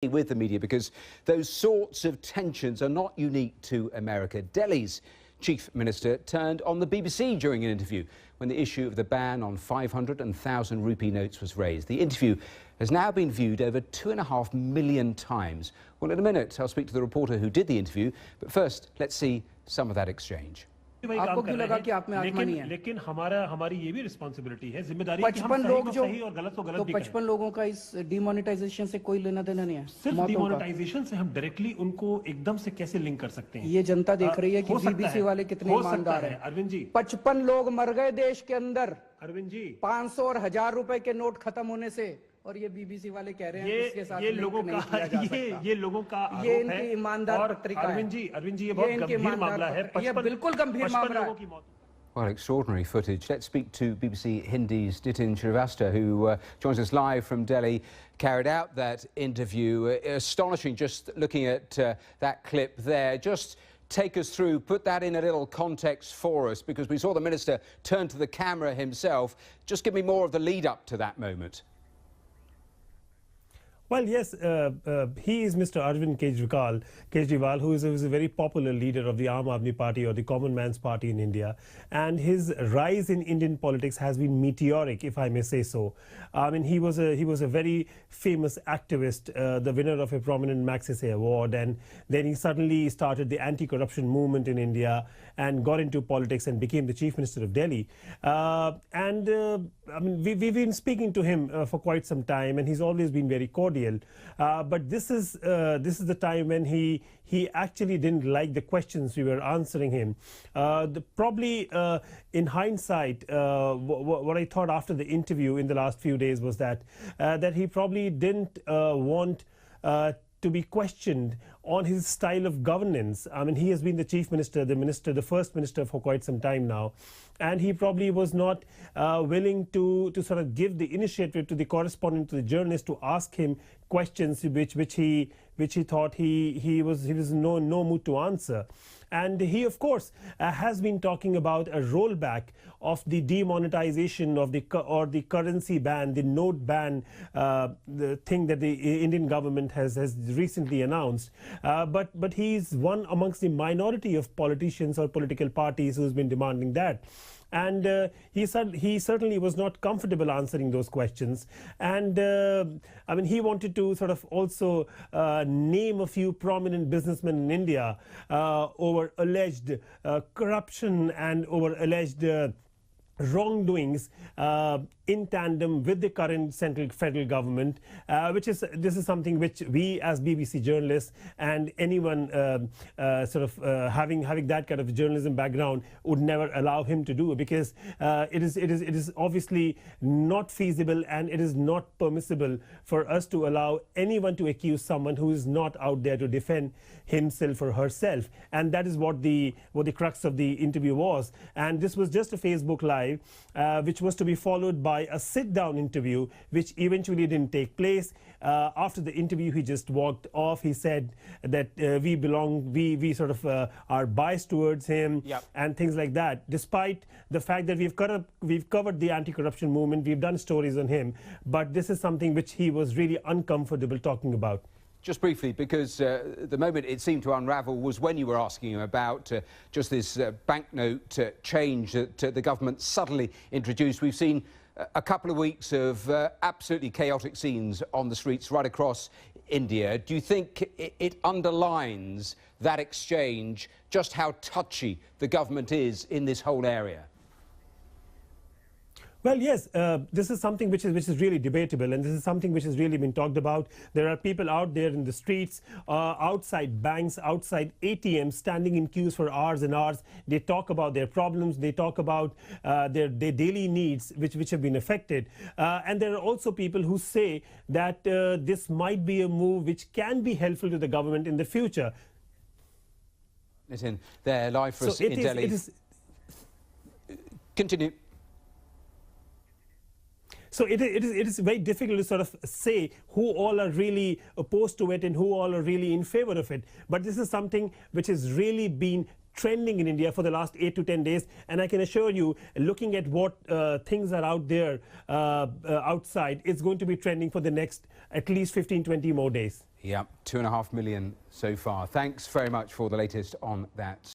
with the media because those sorts of tensions are not unique to America. Delhi's chief minister turned on the BBC during an interview when the issue of the ban on 500 and 1,000 rupee notes was raised. The interview has now been viewed over 2.5 million times. Well, in a minute, I'll speak to the reporter who did the interview, but first, let's see some of that exchange. आपको क्यों लगा कि आप में आत्मा नहीं है? लेकिन हमारी ये भी रिस्पांसिबिलिटी है, जिम्मेदारी 55 लोग जो सही और गलत को गलत भी करें। 55 लोगों का इस डिमोनेटाइजेशन से कोई लेना देना नहीं है। सिर्फ डिमोनेटाइजेशन से हम डायरेक्टली उनको एकदम से कैसे लिंक कर सकते हैं? ये जनता देख रही है कि बीबीसी वाले कितने ईमानदार हैं। अरविंद जी, 55 लोग मर गए देश के अंदर। अरविंद जी, 500 और 1000 रुपए के नोट खत्म होने से, और ये बीबीसी वाले कह रहे हैं इसके साथ ये लोगों का ये लोगों का ये इनकी ईमानदार पत्रिका है। अरविंद जी, ये बहुत गंभीर मामला है। ये बिल्कुल गंभीर मामला है। Well, extraordinary footage. Let's speak to BBC Hindi's Nitin Srivastava, who joins us live from Delhi, carried out that interview. Astonishing just looking at that clip there. Just take us through, put that in a little context for us, because we saw the minister turn to the camera himself. Just give me more of the lead up to that moment. Well, yes, he is Mr. Arvind Kejriwal, who is a very popular leader of the Aam Aadmi Party, or the Common Man's Party in India. And his rise in Indian politics has been meteoric, if I may say so. I mean, he was a very famous activist, the winner of a prominent Magsaysay award, and then he suddenly started the anti-corruption movement in India and got into politics and became the chief minister of Delhi. I mean, we've been speaking to him for quite some time, and he's always been very cordial. But this is the time when he actually didn't like the questions we were answering him. Probably in hindsight, what I thought after the interview in the last few days was that he probably didn't want to be questioned on his style of governance. I mean, he has been the chief minister, the first minister for quite some time now, and he probably was not willing to sort of give the initiative to the correspondent, to the journalist, to ask him questions which he thought he was no mood to answer. And he, of course, has been talking about a rollback of the demonetization of the currency ban, the note ban, the thing that the Indian government has recently announced. But he's one amongst the minority of politicians or political parties who's been demanding that. And he certainly was not comfortable answering those questions. And I mean, he wanted to sort of also name a few prominent businessmen in India over alleged corruption and over alleged wrongdoings in tandem with the current federal government, this is something which we as BBC journalists and anyone sort of having that kind of journalism background would never allow him to do, because it is obviously not feasible, and it is not permissible for us to allow anyone to accuse someone who is not out there to defend himself or herself. And that is what the crux of the interview was. And this was just a Facebook Live, which was to be followed by a sit-down interview, which eventually didn't take place. After the interview, he just walked off. He said that we sort of are biased towards him, yep, and things like that. Despite the fact that we've covered the anti-corruption movement, we've done stories on him, but this is something which he was really uncomfortable talking about. Just briefly, because the moment it seemed to unravel was when you were asking him about just this banknote change that the government suddenly introduced. We've seen a couple of weeks of absolutely chaotic scenes on the streets right across India. Do you think it underlines that exchange, just how touchy the government is in this whole area? Well, yes, this is something which is really debatable, and this is something which has really been talked about. There are people out there in the streets, outside banks, outside ATMs, standing in queues for hours and hours. They talk about their problems, they talk about their daily needs which have been affected. And there are also people who say that this might be a move which can be helpful to the government in the future. Nitin, they're live for us in Delhi. Continue. So it is very difficult to sort of say who all are really opposed to it and who all are really in favor of it. But this is something which has really been trending in India for the last 8 to 10 days. And I can assure you, looking at what things are out there outside, it's going to be trending for the next at least 15-20 more days. Yeah, 2.5 million so far. Thanks very much for the latest on that.